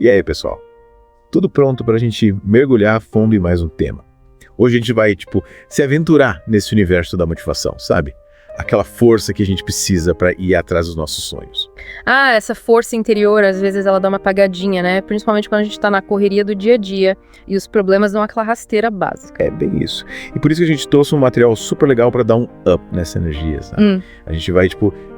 E aí, pessoal? Tudo pronto para a gente mergulhar a fundo em mais um tema. Hoje a gente vai, se aventurar nesse universo da motivação, sabe? Aquela força que a gente precisa para ir atrás dos nossos sonhos. Ah, essa força interior, às vezes ela dá uma apagadinha, né? Principalmente quando a gente tá na correria do dia a dia e os problemas dão aquela rasteira básica. É bem isso. E por isso que a gente trouxe um material super legal para dar um up nessa energia, sabe? A gente vai,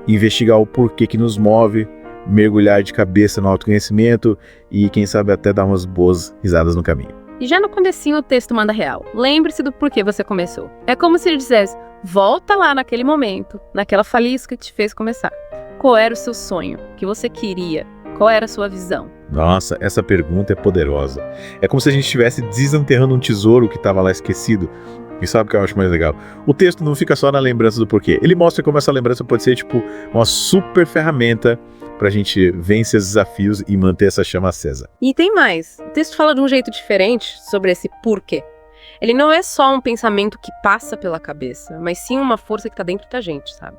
investigar o porquê que nos move, mergulhar de cabeça no autoconhecimento e, quem sabe, até dar umas boas risadas no caminho. E já no comecinho o texto manda real. Lembre-se do porquê você começou. É como se ele dissesse, volta lá naquele momento, naquela faísca que te fez começar. Qual era o seu sonho? O que você queria? Qual era a sua visão? Nossa, essa pergunta é poderosa. É como se a gente estivesse desenterrando um tesouro que estava lá esquecido. E sabe o que eu acho mais legal? O texto não fica só na lembrança do porquê. Ele mostra como essa lembrança pode ser, uma super ferramenta pra gente vencer esses desafios e manter essa chama acesa. E tem mais. O texto fala de um jeito diferente sobre esse porquê. Ele não é só um pensamento que passa pela cabeça, mas sim uma força que tá dentro da gente, sabe?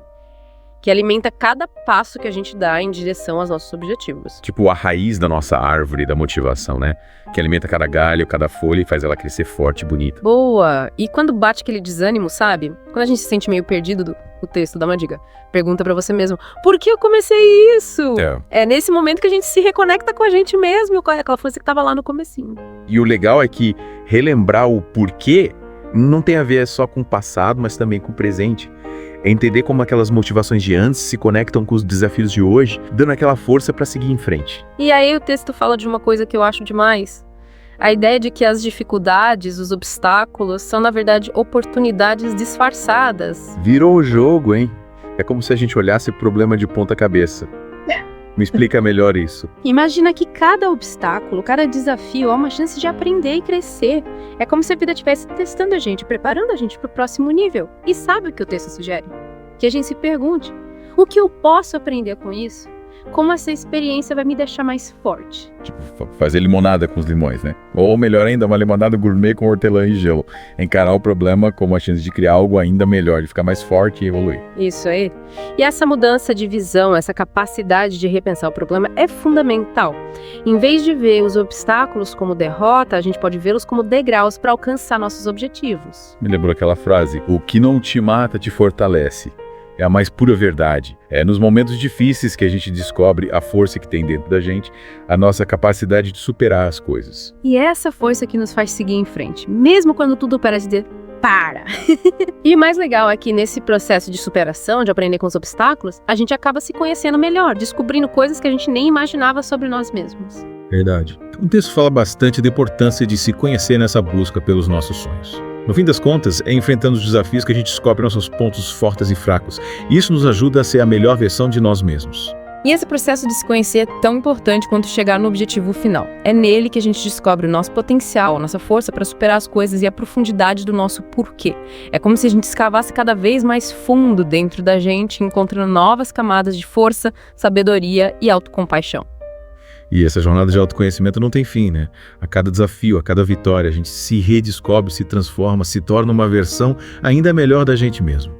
Que alimenta cada passo que a gente dá em direção aos nossos objetivos. Tipo a raiz da nossa árvore da motivação, né? Que alimenta cada galho, cada folha e faz ela crescer forte e bonita. Boa! E quando bate aquele desânimo, sabe? Quando a gente se sente meio perdido, o texto dá uma dica. Pergunta pra você mesmo, por que eu comecei isso? É nesse momento que a gente se reconecta com a gente mesmo, com aquela força que tava lá no comecinho. E o legal é que relembrar o porquê não tem a ver só com o passado, mas também com o presente. É entender como aquelas motivações de antes se conectam com os desafios de hoje, dando aquela força para seguir em frente. E aí o texto fala de uma coisa que eu acho demais. A ideia de que as dificuldades, os obstáculos, são na verdade oportunidades disfarçadas. Virou o jogo, hein? É como se a gente olhasse o problema de ponta cabeça. Me explica melhor isso. Imagina que cada obstáculo, cada desafio é uma chance de aprender e crescer. É como se a vida estivesse testando a gente, preparando a gente para o próximo nível. E sabe o que o texto sugere? Que a gente se pergunte, o que eu posso aprender com isso? Como essa experiência vai me deixar mais forte? Fazer limonada com os limões, né? Ou melhor ainda, uma limonada gourmet com hortelã e gelo. Encarar o problema como a chance de criar algo ainda melhor, de ficar mais forte e evoluir. Isso aí. E essa mudança de visão, essa capacidade de repensar o problema é fundamental. Em vez de ver os obstáculos como derrota, a gente pode vê-los como degraus para alcançar nossos objetivos. Me lembrou aquela frase, o que não te mata te fortalece. É a mais pura verdade. É nos momentos difíceis que a gente descobre a força que tem dentro da gente, a nossa capacidade de superar as coisas. E é essa força que nos faz seguir em frente, mesmo quando tudo parece dizer, para! E o mais legal é que nesse processo de superação, de aprender com os obstáculos, a gente acaba se conhecendo melhor, descobrindo coisas que a gente nem imaginava sobre nós mesmos. Verdade. O texto fala bastante da importância de se conhecer nessa busca pelos nossos sonhos. No fim das contas, é enfrentando os desafios que a gente descobre nossos pontos fortes e fracos. E isso nos ajuda a ser a melhor versão de nós mesmos. E esse processo de se conhecer é tão importante quanto chegar no objetivo final. É nele que a gente descobre o nosso potencial, a nossa força para superar as coisas e a profundidade do nosso porquê. É como se a gente escavasse cada vez mais fundo dentro da gente, encontrando novas camadas de força, sabedoria e autocompaixão. E essa jornada de autoconhecimento não tem fim, né? A cada desafio, a cada vitória, a gente se redescobre, se transforma, se torna uma versão ainda melhor da gente mesmo.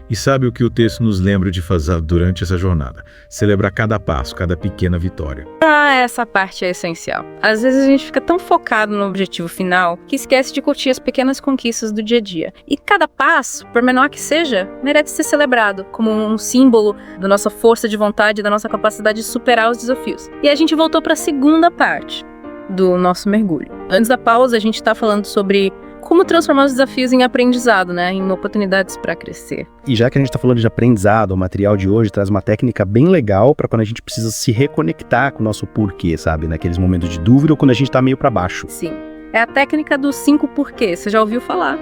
E sabe o que o texto nos lembra de fazer durante essa jornada? Celebrar cada passo, cada pequena vitória. Essa parte é essencial. Às vezes a gente fica tão focado no objetivo final que esquece de curtir as pequenas conquistas do dia a dia. E cada passo, por menor que seja, merece ser celebrado como um símbolo da nossa força de vontade, da nossa capacidade de superar os desafios. E a gente voltou para a segunda parte do nosso mergulho. Antes da pausa, a gente está falando sobre como transformar os desafios em aprendizado, né? Em oportunidades para crescer. E já que a gente está falando de aprendizado, o material de hoje traz uma técnica bem legal para quando a gente precisa se reconectar com o nosso porquê, sabe? Naqueles momentos de dúvida ou quando a gente está meio para baixo. Sim. É a técnica dos 5 porquês. Você já ouviu falar?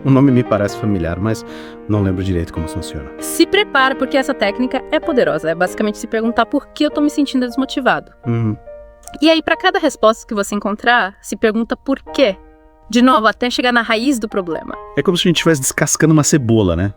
O nome me parece familiar, mas não lembro direito como funciona. Se prepara, porque essa técnica é poderosa. É basicamente se perguntar por que eu tô me sentindo desmotivado. E aí, para cada resposta que você encontrar, se pergunta por quê. De novo, até chegar na raiz do problema. É como se a gente estivesse descascando uma cebola, né?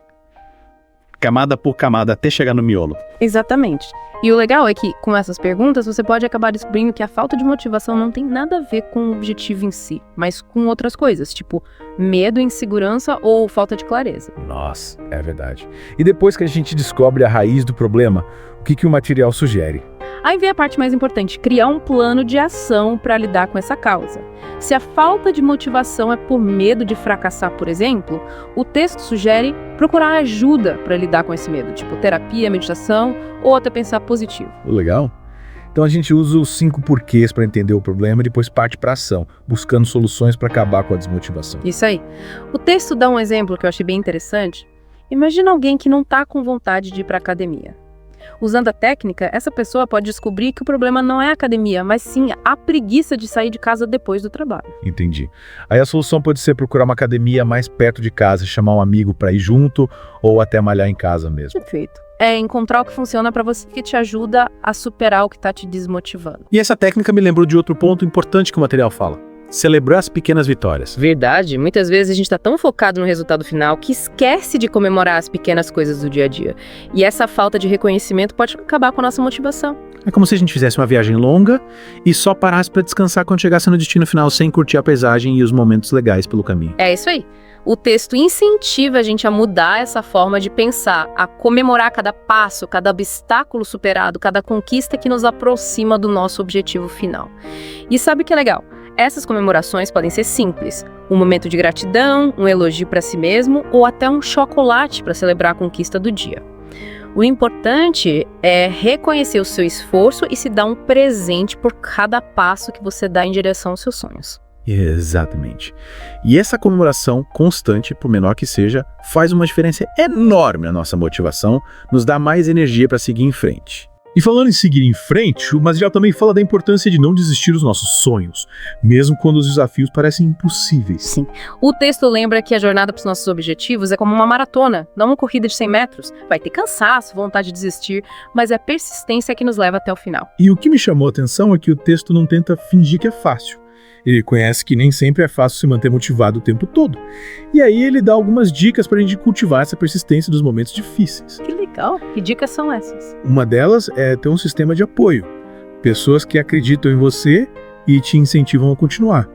Camada por camada, até chegar no miolo. Exatamente. E o legal é que, com essas perguntas, você pode acabar descobrindo que a falta de motivação não tem nada a ver com o objetivo em si, mas com outras coisas, tipo medo, insegurança ou falta de clareza. Nossa, é verdade. E depois que a gente descobre a raiz do problema, o que o material sugere? Aí vem a parte mais importante, criar um plano de ação para lidar com essa causa. Se a falta de motivação é por medo de fracassar, por exemplo, o texto sugere procurar ajuda para lidar com esse medo, tipo terapia, meditação ou até pensar positivo. Legal? Então a gente usa os 5 porquês para entender o problema e depois parte para ação, buscando soluções para acabar com a desmotivação. Isso aí. O texto dá um exemplo que eu achei bem interessante. Imagina alguém que não está com vontade de ir para a academia. Usando a técnica, essa pessoa pode descobrir que o problema não é a academia, mas sim a preguiça de sair de casa depois do trabalho. Entendi. Aí a solução pode ser procurar uma academia mais perto de casa, chamar um amigo para ir junto ou até malhar em casa mesmo. Perfeito. É encontrar o que funciona para você, que te ajuda a superar o que está te desmotivando. E essa técnica me lembrou de outro ponto importante que o material fala. Celebrar as pequenas vitórias. Verdade, muitas vezes a gente está tão focado no resultado final que esquece de comemorar as pequenas coisas do dia a dia. E essa falta de reconhecimento pode acabar com a nossa motivação. É como se a gente fizesse uma viagem longa e só parasse para descansar quando chegasse no destino final, sem curtir a paisagem e os momentos legais pelo caminho. É isso aí. O texto incentiva a gente a mudar essa forma de pensar, a comemorar cada passo, cada obstáculo superado, cada conquista que nos aproxima do nosso objetivo final. E sabe o que é legal? Essas comemorações podem ser simples. Um momento de gratidão, um elogio para si mesmo ou até um chocolate para celebrar a conquista do dia. O importante é reconhecer o seu esforço e se dar um presente por cada passo que você dá em direção aos seus sonhos. Exatamente. E essa comemoração constante, por menor que seja, faz uma diferença enorme na nossa motivação, nos dá mais energia para seguir em frente. E falando em seguir em frente, o material também fala da importância de não desistir dos nossos sonhos, mesmo quando os desafios parecem impossíveis. Sim. O texto lembra que a jornada para os nossos objetivos é como uma maratona, não uma corrida de 100 metros. Vai ter cansaço, vontade de desistir, mas é a persistência que nos leva até o final. E o que me chamou a atenção é que o texto não tenta fingir que é fácil. Ele conhece que nem sempre é fácil se manter motivado o tempo todo. E aí ele dá algumas dicas para a gente cultivar essa persistência nos momentos difíceis. Que legal! Que dicas são essas? Uma delas é ter um sistema de apoio. Pessoas que acreditam em você e te incentivam a continuar.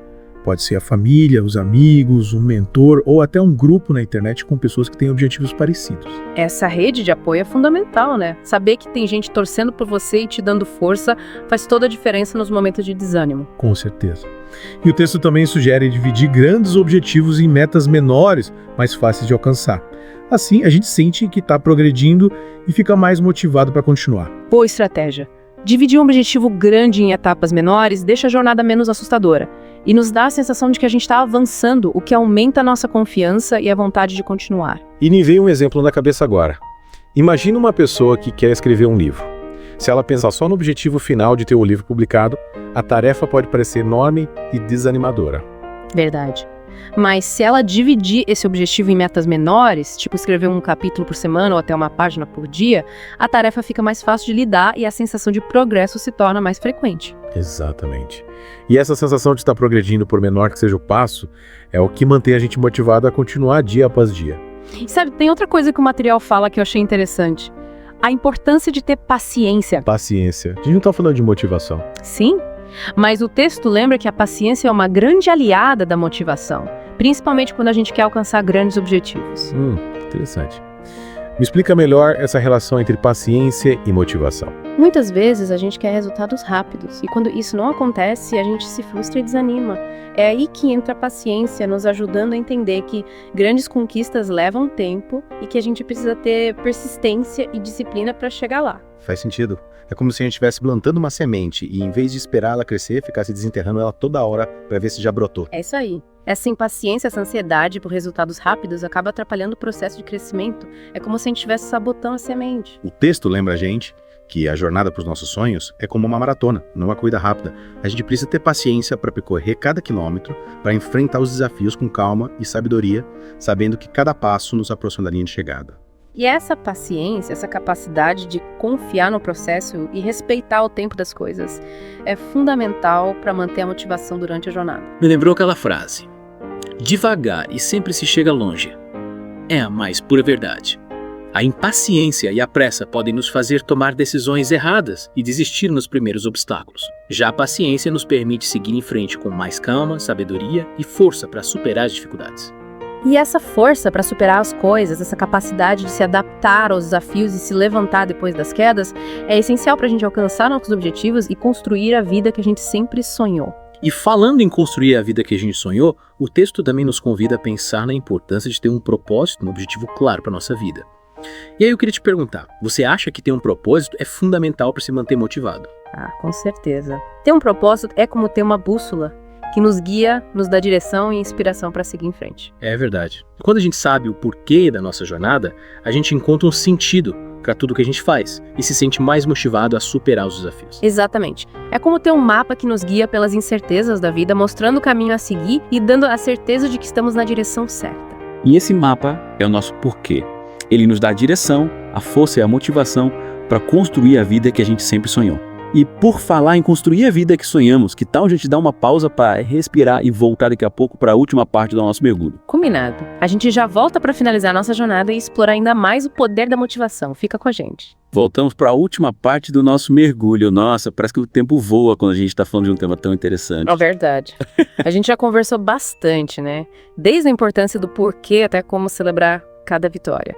Pode ser a família, os amigos, um mentor ou até um grupo na internet com pessoas que têm objetivos parecidos. Essa rede de apoio é fundamental, né? Saber que tem gente torcendo por você e te dando força faz toda a diferença nos momentos de desânimo. Com certeza. E o texto também sugere dividir grandes objetivos em metas menores, mais fáceis de alcançar. Assim, a gente sente que está progredindo e fica mais motivado para continuar. Boa estratégia. Dividir um objetivo grande em etapas menores deixa a jornada menos assustadora e nos dá a sensação de que a gente está avançando, o que aumenta a nossa confiança e a vontade de continuar. E me veio um exemplo na cabeça agora. Imagina uma pessoa que quer escrever um livro. Se ela pensar só no objetivo final de ter o livro publicado, a tarefa pode parecer enorme e desanimadora. Verdade. Mas se ela dividir esse objetivo em metas menores, tipo escrever um capítulo por semana ou até uma página por dia, a tarefa fica mais fácil de lidar e a sensação de progresso se torna mais frequente. Exatamente. E essa sensação de estar progredindo, por menor que seja o passo, é o que mantém a gente motivado a continuar dia após dia. E sabe, tem outra coisa que o material fala que eu achei interessante. A importância de ter paciência. Paciência. A gente não está falando de motivação. Sim, mas o texto lembra que a paciência é uma grande aliada da motivação, principalmente quando a gente quer alcançar grandes objetivos. Interessante. Me explica melhor essa relação entre paciência e motivação. Muitas vezes a gente quer resultados rápidos e quando isso não acontece, a gente se frustra e desanima. É aí que entra a paciência, nos ajudando a entender que grandes conquistas levam tempo e que a gente precisa ter persistência e disciplina para chegar lá. Faz sentido. É como se a gente estivesse plantando uma semente e, em vez de esperar ela crescer, ficasse desenterrando ela toda hora para ver se já brotou. É isso aí. Essa impaciência, essa ansiedade por resultados rápidos acaba atrapalhando o processo de crescimento. É como se a gente estivesse sabotando a semente. O texto lembra a gente que a jornada para os nossos sonhos é como uma maratona, não uma corrida rápida. A gente precisa ter paciência para percorrer cada quilômetro, para enfrentar os desafios com calma e sabedoria, sabendo que cada passo nos aproxima da linha de chegada. E essa paciência, essa capacidade de confiar no processo e respeitar o tempo das coisas é fundamental para manter a motivação durante a jornada. Me lembrou aquela frase: devagar e sempre se chega longe. É a mais pura verdade. A impaciência e a pressa podem nos fazer tomar decisões erradas e desistir nos primeiros obstáculos. Já a paciência nos permite seguir em frente com mais calma, sabedoria e força para superar as dificuldades. E essa força para superar as coisas, essa capacidade de se adaptar aos desafios e se levantar depois das quedas, é essencial para a gente alcançar nossos objetivos e construir a vida que a gente sempre sonhou. E falando em construir a vida que a gente sonhou, o texto também nos convida a pensar na importância de ter um propósito, um objetivo claro para nossa vida. E aí eu queria te perguntar, você acha que ter um propósito é fundamental para se manter motivado? Ah, com certeza. Ter um propósito é como ter uma bússola que nos guia, nos dá direção e inspiração para seguir em frente. É verdade. Quando a gente sabe o porquê da nossa jornada, a gente encontra um sentido para tudo que a gente faz e se sente mais motivado a superar os desafios. Exatamente. É como ter um mapa que nos guia pelas incertezas da vida, mostrando o caminho a seguir e dando a certeza de que estamos na direção certa. E esse mapa é o nosso porquê. Ele nos dá a direção, a força e a motivação para construir a vida que a gente sempre sonhou. E por falar em construir a vida que sonhamos, que tal a gente dar uma pausa para respirar e voltar daqui a pouco para a última parte do nosso mergulho? Combinado. A gente já volta para finalizar nossa jornada e explorar ainda mais o poder da motivação. Fica com a gente. Voltamos para a última parte do nosso mergulho. Nossa, parece que o tempo voa quando a gente está falando de um tema tão interessante. É verdade. A gente já conversou bastante, né? Desde a importância do porquê até como celebrar cada vitória.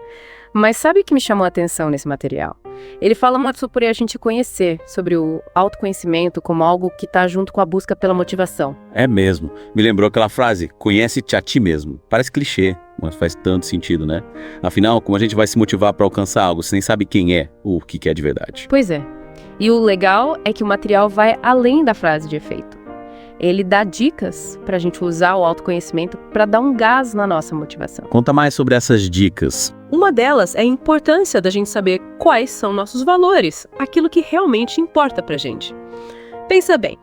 Mas sabe o que me chamou a atenção nesse material? Ele fala muito sobre a gente conhecer, sobre o autoconhecimento como algo que está junto com a busca pela motivação. É mesmo. Me lembrou aquela frase, conhece-te a ti mesmo. Parece clichê, mas faz tanto sentido, né? Afinal, como a gente vai se motivar para alcançar algo se nem sabe quem é ou o que é de verdade? Pois é. E o legal é que o material vai além da frase de efeito. Ele dá dicas para a gente usar o autoconhecimento para dar um gás na nossa motivação. Conta mais sobre essas dicas. Uma delas é a importância da gente saber quais são nossos valores, aquilo que realmente importa pra gente. Pensa bem,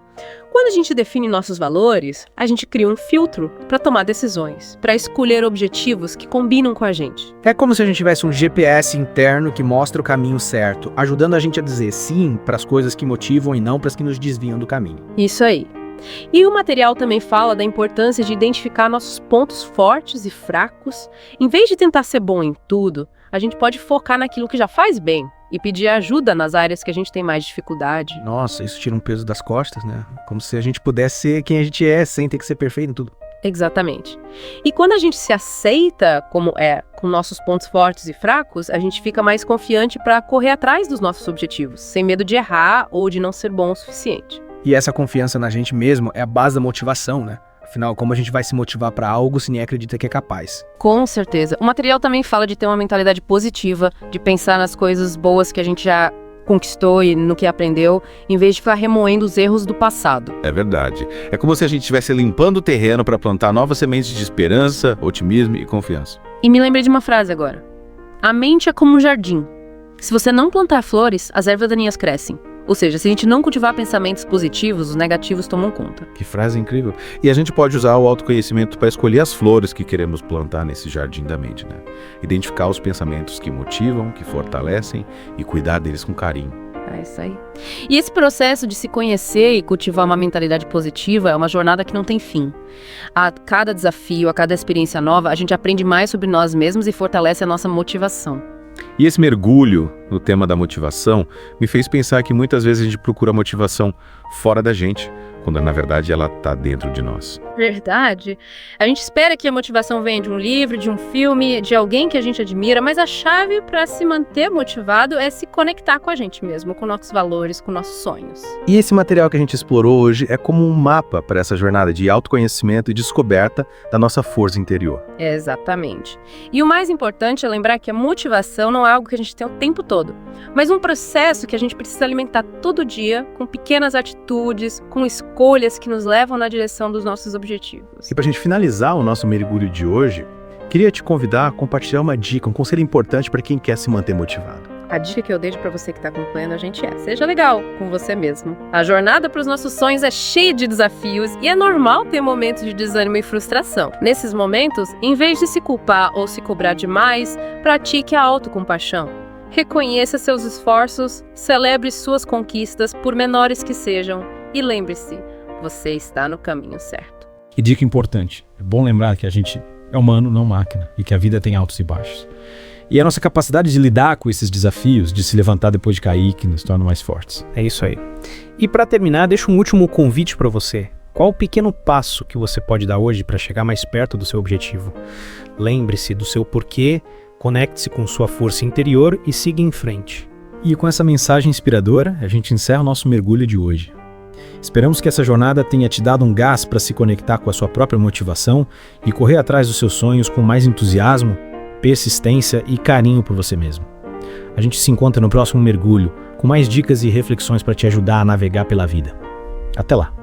quando a gente define nossos valores, a gente cria um filtro para tomar decisões, para escolher objetivos que combinam com a gente. É como se a gente tivesse um GPS interno que mostra o caminho certo, ajudando a gente a dizer sim para as coisas que motivam e não para as que nos desviam do caminho. Isso aí. E o material também fala da importância de identificar nossos pontos fortes e fracos. Em vez de tentar ser bom em tudo, a gente pode focar naquilo que já faz bem e pedir ajuda nas áreas que a gente tem mais dificuldade. Nossa, isso tira um peso das costas, né? Como se a gente pudesse ser quem a gente é, sem ter que ser perfeito em tudo. Exatamente. E quando a gente se aceita como é, com nossos pontos fortes e fracos, a gente fica mais confiante para correr atrás dos nossos objetivos, sem medo de errar ou de não ser bom o suficiente. E essa confiança na gente mesmo é a base da motivação, né? Afinal, como a gente vai se motivar para algo se nem acredita que é capaz? Com certeza. O material também fala de ter uma mentalidade positiva, de pensar nas coisas boas que a gente já conquistou e no que aprendeu, em vez de ficar remoendo os erros do passado. É verdade. É como se a gente estivesse limpando o terreno para plantar novas sementes de esperança, otimismo e confiança. E me lembrei de uma frase agora. A mente é como um jardim. Se você não plantar flores, as ervas daninhas crescem. Ou seja, se a gente não cultivar pensamentos positivos, os negativos tomam conta. Que frase incrível. E a gente pode usar o autoconhecimento para escolher as flores que queremos plantar nesse jardim da mente, né? Identificar os pensamentos que motivam, que fortalecem e cuidar deles com carinho. É isso aí. E esse processo de se conhecer e cultivar uma mentalidade positiva é uma jornada que não tem fim. A cada desafio, a cada experiência nova, a gente aprende mais sobre nós mesmos e fortalece a nossa motivação. E esse mergulho no tema da motivação me fez pensar que muitas vezes a gente procura motivação fora da gente, quando na verdade ela está dentro de nós. Verdade. A gente espera que a motivação venha de um livro, de um filme, de alguém que a gente admira, mas a chave para se manter motivado é se conectar com a gente mesmo, com nossos valores, com nossos sonhos. E esse material que a gente explorou hoje é como um mapa para essa jornada de autoconhecimento e descoberta da nossa força interior. Exatamente. E o mais importante é lembrar que a motivação não é algo que a gente tem o tempo todo, mas um processo que a gente precisa alimentar todo dia com pequenas atitudes, com escolhas que nos levam na direção dos nossos objetivos. E para a gente finalizar o nosso mergulho de hoje, queria te convidar a compartilhar uma dica, um conselho importante para quem quer se manter motivado. A dica que eu deixo para você que está acompanhando a gente é: seja legal com você mesmo. A jornada para os nossos sonhos é cheia de desafios e é normal ter momentos de desânimo e frustração. Nesses momentos, em vez de se culpar ou se cobrar demais, pratique a autocompaixão. Reconheça seus esforços, celebre suas conquistas, por menores que sejam, e lembre-se, você está no caminho certo. E dica importante, é bom lembrar que a gente é humano, não máquina, e que a vida tem altos e baixos. E a nossa capacidade de lidar com esses desafios, de se levantar depois de cair, que nos torna mais fortes. É isso aí. E para terminar, deixo um último convite para você. Qual o pequeno passo que você pode dar hoje para chegar mais perto do seu objetivo? Lembre-se do seu porquê, conecte-se com sua força interior e siga em frente. E com essa mensagem inspiradora, a gente encerra o nosso mergulho de hoje. Esperamos que essa jornada tenha te dado um gás para se conectar com a sua própria motivação e correr atrás dos seus sonhos com mais entusiasmo, persistência e carinho por você mesmo. A gente se encontra no próximo mergulho, com mais dicas e reflexões para te ajudar a navegar pela vida. Até lá!